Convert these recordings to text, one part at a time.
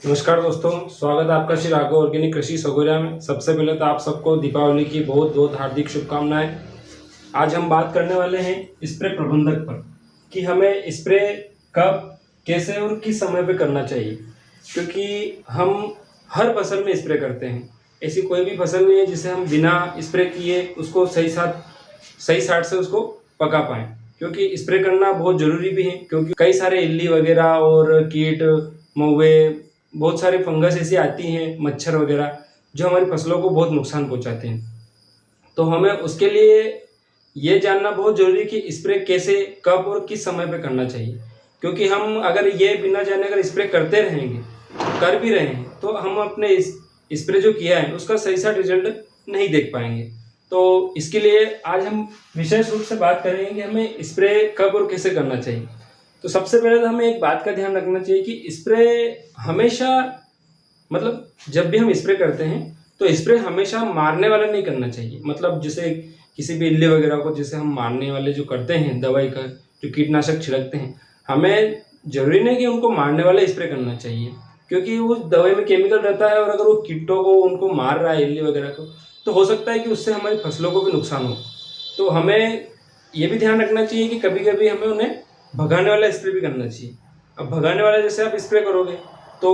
नमस्कार दोस्तों, स्वागत है आपका श्री राघव ऑर्गेनिक कृषि सगोरिया में। सबसे पहले तो आप सबको दीपावली की बहुत बहुत हार्दिक शुभकामनाएं। आज हम बात करने वाले हैं स्प्रे प्रबंधक पर कि हमें स्प्रे कब, कैसे और किस समय पे करना चाहिए, क्योंकि हम हर फसल में स्प्रे करते हैं। ऐसी कोई भी फसल नहीं है जिसे हम बिना स्प्रे किए उसको सही साट से उसको पका पाएँ, क्योंकि स्प्रे करना बहुत ज़रूरी भी है। क्योंकि कई सारे इल्ली वगैरह और कीट, मौवे, बहुत सारे फंगस ऐसी आती हैं, मच्छर वगैरह, जो हमारी फसलों को बहुत नुकसान पहुंचाते हैं। तो हमें उसके लिए ये जानना बहुत ज़रूरी है कि स्प्रे कैसे, कब और किस समय पे करना चाहिए। क्योंकि हम अगर ये बिना जाने अगर स्प्रे करते रहेंगे, कर भी रहे हैं, तो हम अपने इस स्प्रे जो किया है उसका सही सा रिजल्ट नहीं देख पाएंगे। तो इसके लिए आज हम विशेष रूप से बात करेंगे कि हमें स्प्रे कब और कैसे करना चाहिए। तो सबसे पहले तो हमें एक बात का ध्यान रखना चाहिए कि स्प्रे हमेशा, मतलब जब भी हम स्प्रे करते हैं तो स्प्रे हमेशा मारने वाला नहीं करना चाहिए। मतलब जैसे किसी भी इल्ली वगैरह को जैसे हम मारने वाले जो करते हैं, दवाई का जो कीटनाशक छिड़कते हैं, हमें जरूरी नहीं कि उनको मारने वाला स्प्रे करना चाहिए, क्योंकि उस दवाई में केमिकल रहता है और अगर वो कीटों को उनको मार रहा है, इल्ली वगैरह को, तो हो सकता है कि उससे हमारी फसलों को भी नुकसान हो। तो हमें ये भी ध्यान रखना चाहिए कि कभी कभी हमें उन्हें भगाने वाला स्प्रे भी करना चाहिए। अब भगाने वाला जैसे आप स्प्रे करोगे तो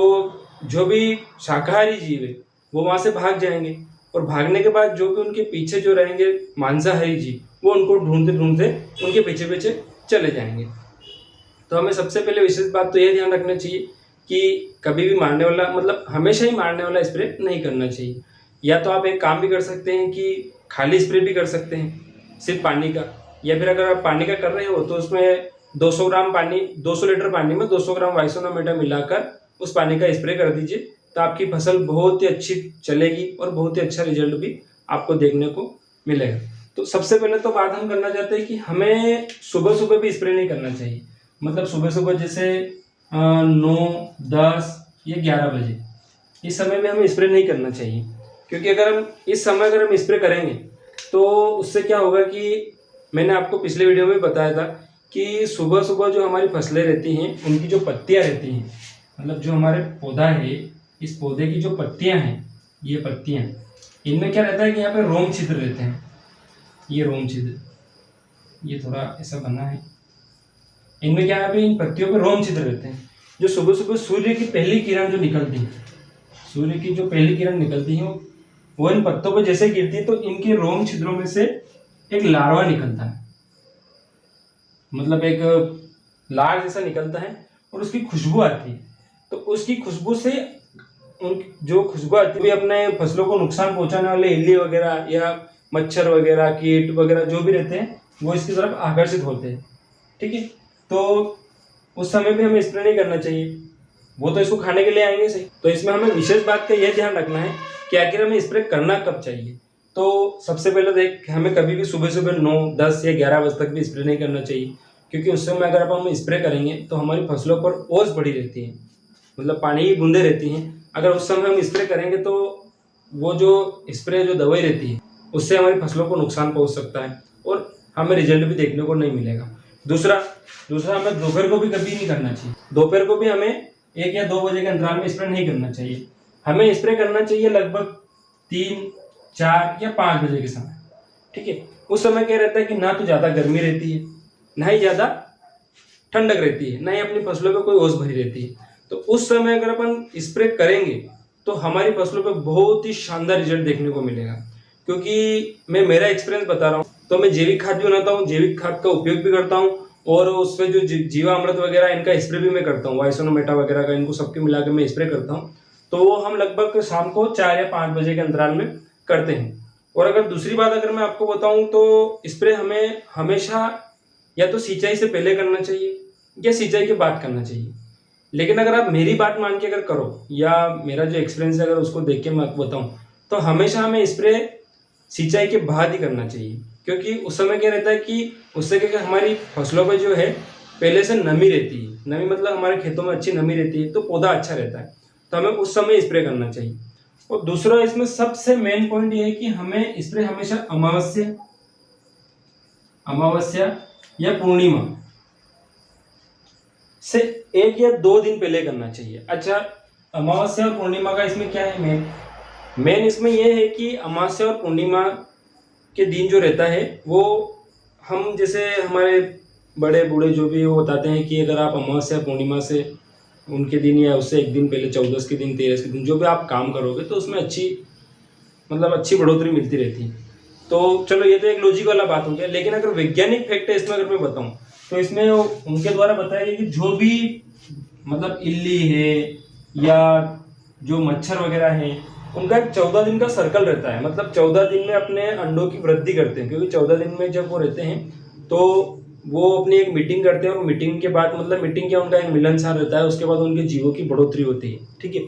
जो भी शाकाहारी जीव है वो वहाँ से भाग जाएंगे, और भागने के बाद जो भी उनके पीछे जो रहेंगे मांसाहारी जीव, वो उनको ढूंढते ढूंढते उनके पीछे पीछे चले जाएंगे। तो हमें सबसे पहले विशेष बात तो ये ध्यान रखना चाहिए कि कभी भी मारने वाला, मतलब हमेशा ही मारने वाला स्प्रे नहीं करना चाहिए। या तो आप एक काम भी कर सकते हैं कि खाली स्प्रे भी कर सकते हैं सिर्फ पानी का, या फिर अगर आप पानी का कर रहे हो तो उसमें 200 ग्राम पानी, 200 लीटर पानी में 200 ग्राम वाइसोनामेटा मिलाकर उस पानी का स्प्रे कर दीजिए। तो आपकी फसल बहुत ही अच्छी चलेगी और बहुत ही अच्छा रिजल्ट भी आपको देखने को मिलेगा। तो सबसे पहले तो बात हम करना चाहते हैं कि हमें सुबह सुबह भी स्प्रे नहीं करना चाहिए। मतलब सुबह सुबह जैसे 9, 10 या 11 बजे, इस समय में हमें स्प्रे नहीं करना चाहिए। क्योंकि अगर हम इस समय अगर हम स्प्रे करेंगे तो उससे क्या होगा कि मैंने आपको पिछले वीडियो में बताया था कि सुबह सुबह जो हमारी फसलें रहती हैं उनकी जो पत्तियां रहती हैं, मतलब जो हमारे पौधा है, इस पौधे की जो पत्तियां हैं, ये पत्तियां, इनमें क्या रहता है कि यहाँ पे रोम छिद्र रहते हैं। ये रोम छिद्र, ये थोड़ा ऐसा बना है, इनमें क्या है, इन पत्तियों पे रोम छिद्र रहते हैं। जो सुबह सुबह सूर्य की पहली किरण जो निकलती है, सूर्य की जो पहली किरण निकलती है वो इन पत्तों पर जैसे गिरती है तो इनके रोम छिद्रों में से एक लार्वा निकलता है, मतलब एक लार जैसा निकलता है, और उसकी खुशबू आती है। तो उसकी खुशबू से उन जो खुशबू आती है भी अपने फसलों को नुकसान पहुंचाने वाले इल्ली वगैरह या मच्छर वगैरह, कीट वगैरह जो भी रहते हैं वो इसकी तरफ आकर्षित होते हैं। ठीक है, तो उस समय भी हमें स्प्रे नहीं करना चाहिए, वो तो इसको खाने के लिए आएंगे सही। तो इसमें हमें विशेष बात का यह ध्यान रखना है कि आखिर हमें स्प्रे करना कब चाहिए। तो सबसे पहले तो हमें कभी भी सुबह सुबह 9, 10 या 11 बजे तक भी स्प्रे नहीं करना चाहिए, क्योंकि उस समय अगर हम स्प्रे करेंगे तो हमारी फसलों पर ओस बढ़ी रहती है, मतलब पानी की बूंदें रहती हैं। अगर उस समय हम स्प्रे करेंगे तो वो जो स्प्रे जो दवाई रहती है उससे हमारी फसलों को नुकसान पहुंच सकता है और हमें रिजल्ट भी देखने को नहीं मिलेगा। दूसरा हमें दोपहर को भी कभी नहीं करना चाहिए। दोपहर को भी हमें 1 या 2 बजे के अंतराल में स्प्रे नहीं करना चाहिए। हमें स्प्रे करना चाहिए लगभग 3, 4 या 5 बजे के समय। ठीक है, उस समय क्या रहता है कि ना तो ज़्यादा गर्मी रहती है, ना ही ज़्यादा ठंडक रहती है, ना ही अपनी फसलों पे कोई ओस भरी रहती है। तो उस समय अगर अपन स्प्रे करेंगे तो हमारी फसलों पे बहुत ही शानदार रिजल्ट देखने को मिलेगा। क्योंकि मैं मेरा एक्सपीरियंस बता रहा हूँ, तो मैं जैविक खाद भी बनाता हूँ, जैविक खाद का उपयोग भी करता हूँ, और उस पर जो जीवामृत वगैरह इनका स्प्रे भी मैं करता हूँ, वाइसोनामेटा वगैरह का, इनको सबके मिला के मैं स्प्रे करता हूँ। तो वो हम लगभग शाम को 4 या 5 बजे के अंतराल में करते हैं। और अगर दूसरी बात अगर मैं आपको बताऊं तो स्प्रे हमें हमेशा या तो सिंचाई से पहले करना चाहिए या सिंचाई के बाद करना चाहिए। लेकिन अगर आप मेरी बात मान के अगर करो, या मेरा जो एक्सपीरियंस है अगर उसको देख के मैं आपको बताऊं, तो हमेशा हमें स्प्रे सिंचाई के बाद ही करना चाहिए। क्योंकि उस समय क्या रहता है कि उससे क्या हमारी फसलों पर जो है पहले से नमी रहती है, नमी मतलब हमारे खेतों में अच्छी नमी रहती है, तो पौधा अच्छा रहता है, तो हमें उस समय स्प्रे करना चाहिए। और दूसरा इसमें सबसे मेन पॉइंट ये है कि हमें स्प्रे हमेशा अमावस्या या पूर्णिमा से 1 या 2 दिन पहले करना चाहिए। अच्छा, अमावस्या और पूर्णिमा का इसमें क्या है मेन इसमें यह है कि अमावस्या और पूर्णिमा के दिन जो रहता है वो हम जैसे हमारे बड़े बूढ़े जो भी वो बताते हैं कि अगर आप अमावस्या पूर्णिमा से उनके दिन या उससे एक दिन पहले 14 के दिन 13 के दिन जो भी आप काम करोगे तो उसमें अच्छी बढ़ोतरी मिलती रहती है। तो चलो ये तो एक लॉजिक वाला बात हो गया, लेकिन अगर वैज्ञानिक फैक्ट है इसमें अगर मैं बताऊं तो इसमें उनके द्वारा बताया गया कि जो भी इल्ली है या जो मच्छर वगैरह है उनका एक 14 दिन का सर्कल रहता है। 14 दिन में अपने अंडों की वृद्धि करते हैं, क्योंकि 14 दिन में जब वो रहते हैं तो वो अपनी एक मीटिंग करते हैं और मीटिंग के बाद मीटिंग क्या उनका एक मिलनसार रहता है, उसके बाद उनके जीवों की बढ़ोतरी होती है। ठीक है,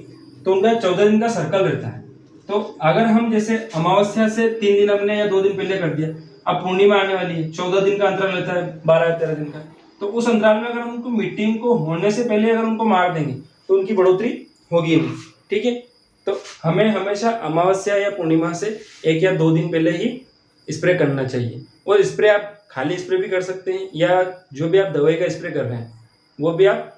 तो उनका 14 दिन का सर्कल रहता है। तो अगर हम जैसे अमावस्या से 3 दिन हमने या 2 दिन पहले कर दिया, अब पूर्णिमा आने वाली है, 14 दिन का अंतराल रहता है, 12-13 दिन का, तो उस अंतराल में अगर हम उनको मीटिंग को होने से पहले अगर उनको मार देंगे तो उनकी बढ़ोतरी होगी नहीं। ठीक है, तो हमें हमेशा अमावस्या या पूर्णिमा से 1 या 2 दिन पहले ही स्प्रे करना चाहिए। और स्प्रे आप खाली स्प्रे भी कर सकते हैं या जो भी आप दवाई का स्प्रे कर रहे हैं वो भी आप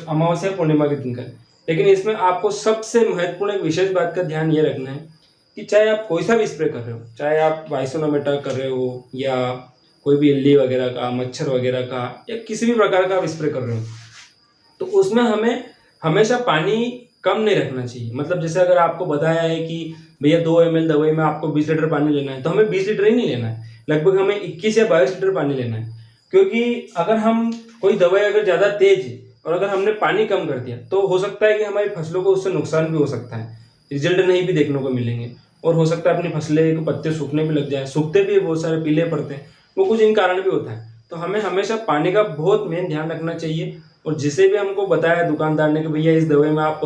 अमावस्या पूर्णिमा के दिन करें। लेकिन इसमें आपको सबसे महत्वपूर्ण एक विशेष बात का ध्यान ये रखना है कि चाहे आप कोई सा भी स्प्रे कर रहे हो, चाहे आप वाइसोनामेटा कर रहे हो या कोई भी इल्ली वगैरह का, मच्छर वगैरह का या किसी भी प्रकार का आप स्प्रे कर रहे हो, तो उसमें हमें हमेशा पानी कम नहीं रखना चाहिए। जैसे अगर आपको बताया है कि भैया 2 ml दवाई में आपको 20 लीटर पानी लेना है, तो हमें 20 लीटर ही नहीं लेना है, लगभग हमें 21 या 22 लीटर पानी लेना है। क्योंकि अगर हम कोई दवाई अगर ज़्यादा तेज है और अगर हमने पानी कम कर दिया तो हो सकता है कि हमारी फसलों को उससे नुकसान भी हो सकता है, रिजल्ट नहीं भी देखने को मिलेंगे, और हो सकता है अपनी फसलें को पत्ते सूखने भी लग जाए, सूखते भी बहुत सारे पीले पड़ते हैं, वो कुछ इन कारण भी होता है। तो हमें हमेशा पानी का बहुत मेन ध्यान रखना चाहिए। और जिसे भी हमको बताया दुकानदार ने कि भैया इस दवाई में आप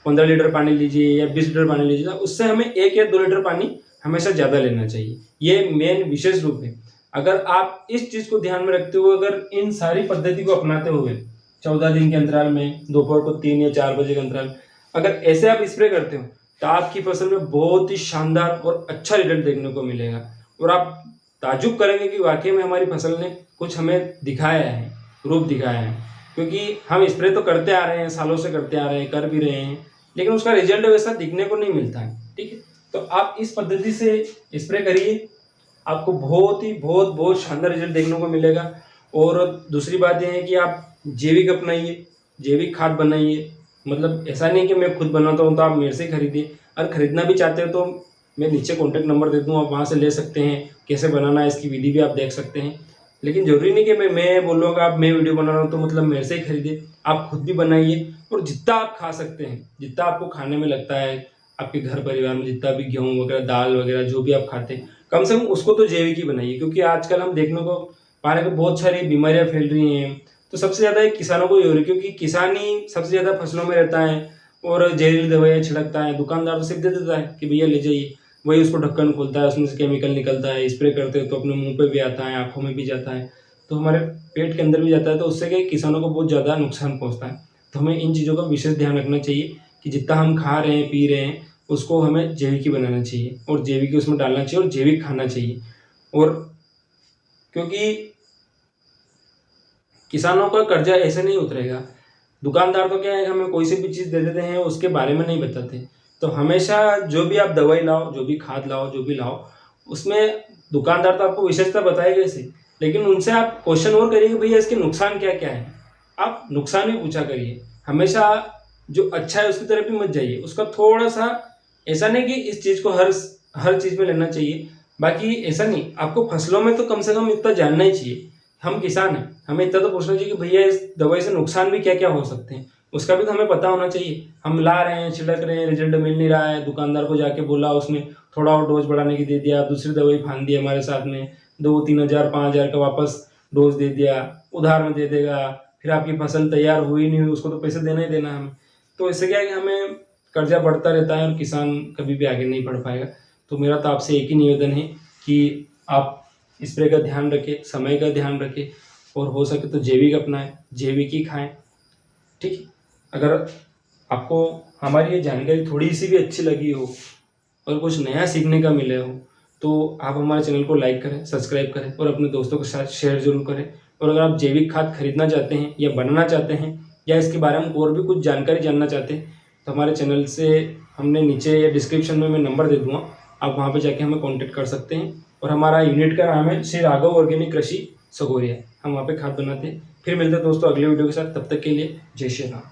15 लीटर पानी लीजिए या 20 लीटर पानी लीजिए, उससे हमें 1 या 2 लीटर पानी हमेशा ज़्यादा लेना चाहिए। ये मेन विशेष रूप है। अगर आप इस चीज़ को ध्यान में रखते हुए अगर इन सारी पद्धति को अपनाते हुए 14 दिन के अंतराल में दोपहर को 3 या 4 बजे के अंतराल अगर ऐसे आप स्प्रे करते हो तो आपकी फसल में बहुत ही शानदार और अच्छा रिजल्ट देखने को मिलेगा। और आप ताजुब करेंगे कि वाकई में हमारी फसल ने कुछ हमें दिखाया है, रूप दिखाया है। क्योंकि हम स्प्रे तो करते आ रहे हैं, सालों से करते आ रहे हैं, कर भी रहे हैं, लेकिन उसका रिजल्ट वैसा दिखने को नहीं मिलता है। ठीक है, तो आप इस पद्धति से स्प्रे करिए, आपको बहुत शानदार रिजल्ट देखने को मिलेगा। और दूसरी बात यह है कि आप जैविक अपनाइए, जैविक खाद बनाइए। ऐसा नहीं कि मैं खुद बनाता हूँ तो आप मेरे से खरीदिए, अगर खरीदना भी चाहते हो तो मैं नीचे कॉन्टैक्ट नंबर दे दूँ, आप वहाँ से ले सकते हैं, कैसे बनाना है इसकी विधि भी आप देख सकते हैं। लेकिन जरूरी नहीं कि मैं बोलूँगा आप मैं वीडियो बना रहा हूँ तो मेरे से ही खरीदिए, आप खुद भी बनाइए। और जितना आप खा सकते हैं, जितना आपको खाने में लगता है, आपके घर परिवार में जितना भी गेहूँ वगैरह, दाल वगैरह जो भी आप खाते हैं, कम से कम उसको तो जैविक ही बनाइए। क्योंकि आजकल हम देखने को पा रहे हैं कि बहुत सारी बीमारियां फैल रही हैं, तो सबसे ज़्यादा किसानों को ही हो रही है, क्योंकि किसान ही सबसे ज़्यादा फसलों में रहता है और जहरीली दवाइयाँ छिड़कता है। दुकानदार तो सिर्फ दे देता है कि भैया ले जाइए, वही उसको ढक्कन खोलता है, उसमें से केमिकल निकलता है, स्प्रे करते हैं तो अपने मुंह पे भी आता है, आँखों में भी जाता है, तो हमारे पेट के अंदर भी जाता है, तो उससे क्या किसानों को बहुत ज़्यादा नुकसान पहुँचता है। तो हमें इन चीज़ों का विशेष ध्यान रखना चाहिए कि जितना हम खा रहे हैं, पी रहे हैं, उसको हमें जैविक ही बनाना चाहिए और जैविक ही उसमें डालना चाहिए और जैविक खाना चाहिए। और क्योंकि किसानों का कर्जा ऐसे नहीं उतरेगा, दुकानदार तो क्या है हमें कोई सी भी चीज़ दे देते हैं, उसके बारे में नहीं बताते। तो हमेशा जो भी आप दवाई लाओ, जो भी खाद लाओ, जो भी लाओ, उसमें दुकानदार तो आपको विशेषता बताएगा इसे, लेकिन उनसे आप क्वेश्चन और करिए कि भैया इसके नुकसान क्या क्या है। आप नुकसान भी पूछा करिए, हमेशा जो अच्छा है उसकी तरफ भी मत जाइए। उसका थोड़ा सा, ऐसा नहीं कि इस चीज़ को हर चीज़ में लेना चाहिए, बाकी ऐसा नहीं, आपको फसलों में तो कम से कम इतना जानना ही चाहिए। हम किसान हैं, हमें इतना तो पूछना चाहिए कि भैया इस दवाई से नुकसान भी क्या क्या हो सकते हैं, उसका भी तो हमें पता होना चाहिए। हम ला रहे हैं, छिड़क रहे हैं, रिजल्ट मिल नहीं रहा है, दुकानदार को जाके बोला, उसने थोड़ा और डोज बढ़ाने की दे दिया, दूसरी दवाई फान दी हमारे साथ में, 2-3 हज़ार 5 हज़ार का वापस डोज दे दिया, उधार में दे देगा, फिर आपकी फसल तैयार हुई नहीं हुई, उसको तो पैसे देना ही देना हमें। तो इससे क्या है कि हमें कर्जा बढ़ता रहता है और किसान कभी भी आगे नहीं बढ़ पाएगा। तो मेरा तो आपसे एक ही निवेदन है कि आप स्प्रे का ध्यान रखें, समय का ध्यान रखें और हो सके तो जैविक अपनाएं, जैविक ही खाएं। ठीक है, अगर आपको हमारी ये जानकारी थोड़ी सी भी अच्छी लगी हो और कुछ नया सीखने का मिले हो तो आप हमारे चैनल को लाइक करें, सब्सक्राइब करें और अपने दोस्तों के साथ शेयर जरूर करें। और अगर आप जैविक खाद खरीदना चाहते हैं या बनाना चाहते हैं या इसके बारे में और भी कुछ जानकारी जानना चाहते हैं तो हमारे चैनल से हमने नीचे या डिस्क्रिप्शन में मैं नंबर दे दूँगा, आप वहाँ पे जाके हमें कॉन्टेक्ट कर सकते हैं। और हमारा यूनिट का नाम है श्री राघव ऑर्गेनिक कृषि सगोरिया, हम वहाँ पे खाद बनाते हैं। फिर मिलते हैं दोस्तों अगले वीडियो के साथ, तब तक के लिए जय श्री राम।